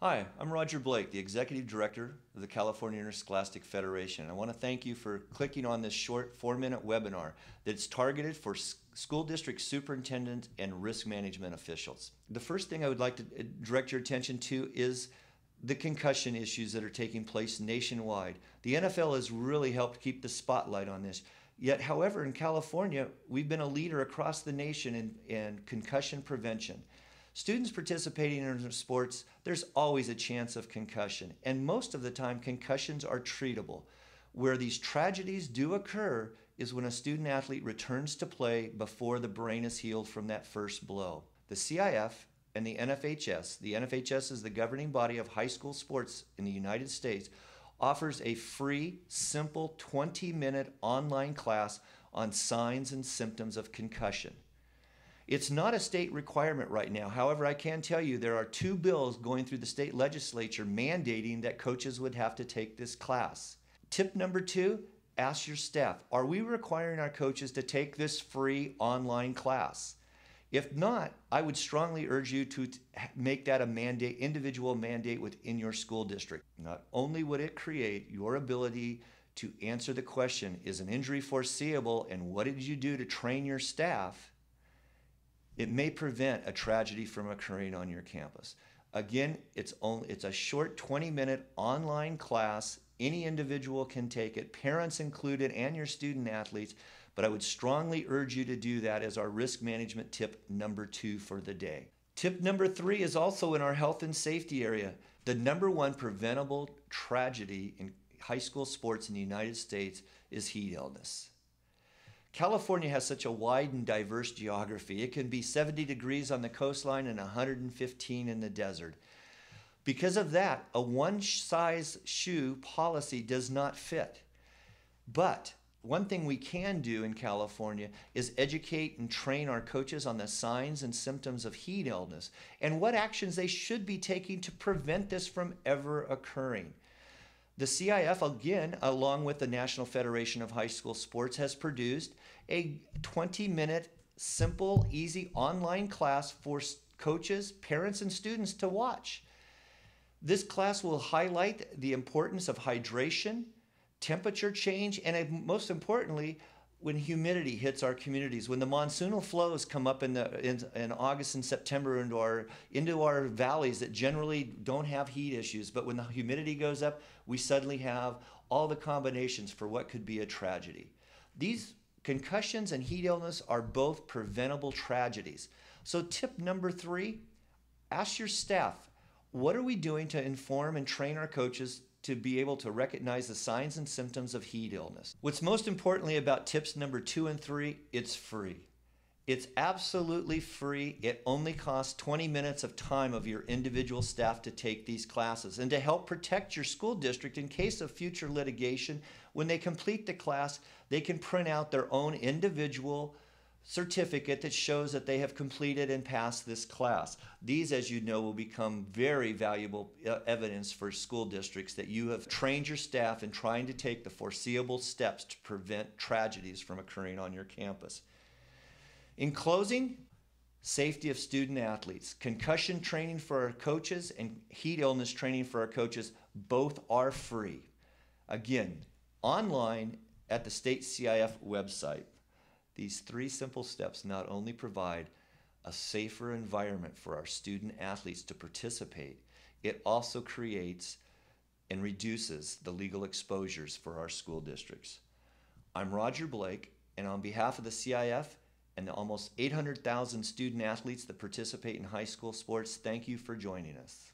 Hi, I'm Roger Blake, the Executive Director of the California Interscholastic Federation. I want to thank you for clicking on this short 4-minute webinar that's targeted for school district superintendents and risk management officials. The first thing I would like to direct your attention to is the concussion issues that are taking place nationwide. The NFL has really helped keep the spotlight on this. Yet, however, in California, we've been a leader across the nation in concussion prevention. Students participating in sports, there's always a chance of concussion, and most of the time concussions are treatable. Where these tragedies do occur is when a student athlete returns to play before the brain is healed from that first blow. The CIF and the NFHS is the governing body of high school sports in the United States, offers a free, simple 20-minute online class on signs and symptoms of concussion. It's not a state requirement right now. However, I can tell you there are 2 bills going through the state legislature mandating that coaches would have to take this class. Tip number 2, ask your staff, are we requiring our coaches to take this free online class? If not, I would strongly urge you to make that a mandate, individual mandate within your school district. Not only would it create your ability to answer the question, is an injury foreseeable and what did you do to train your staff? It may prevent a tragedy from occurring on your campus. Again, it's a short 20-minute online class. Any individual can take it, parents included and your student athletes, but I would strongly urge you to do that as our risk management tip number 2 for the day. Tip number 3 is also in our health and safety area. The number 1 preventable tragedy in high school sports in the United States is heat illness. California has such a wide and diverse geography. It can be 70 degrees on the coastline and 115 in the desert. Because of that, a one-size shoe policy does not fit. But one thing we can do in California is educate and train our coaches on the signs and symptoms of heat illness and what actions they should be taking to prevent this from ever occurring. The CIF, again, along with the National Federation of High School Sports, has produced a 20-minute, simple, easy online class for coaches, parents, and students to watch. This class will highlight the importance of hydration, temperature change, and most importantly, when humidity hits our communities, when the monsoonal flows come up in August and September into our valleys that generally don't have heat issues, but when the humidity goes up, we suddenly have all the combinations for what could be a tragedy. These concussions and heat illness are both preventable tragedies. So tip number 3, ask your staff, what are we doing to inform and train our coaches to be able to recognize the signs and symptoms of heat illness? What's most importantly about tips number 2 and 3, it's free. It's absolutely free. It only costs 20 minutes of time of your individual staff to take these classes. And to help protect your school district in case of future litigation, when they complete the class, they can print out their own individual certificate that shows that they have completed and passed this class. These, as you know, will become very valuable evidence for school districts that you have trained your staff in trying to take the foreseeable steps to prevent tragedies from occurring on your campus. In closing, safety of student athletes. Concussion training for our coaches and heat illness training for our coaches, both are free. Again, online at the state CIF website. These 3 simple steps not only provide a safer environment for our student athletes to participate, it also creates and reduces the legal exposures for our school districts. I'm Roger Blake, and on behalf of the CIF and the almost 800,000 student athletes that participate in high school sports, thank you for joining us.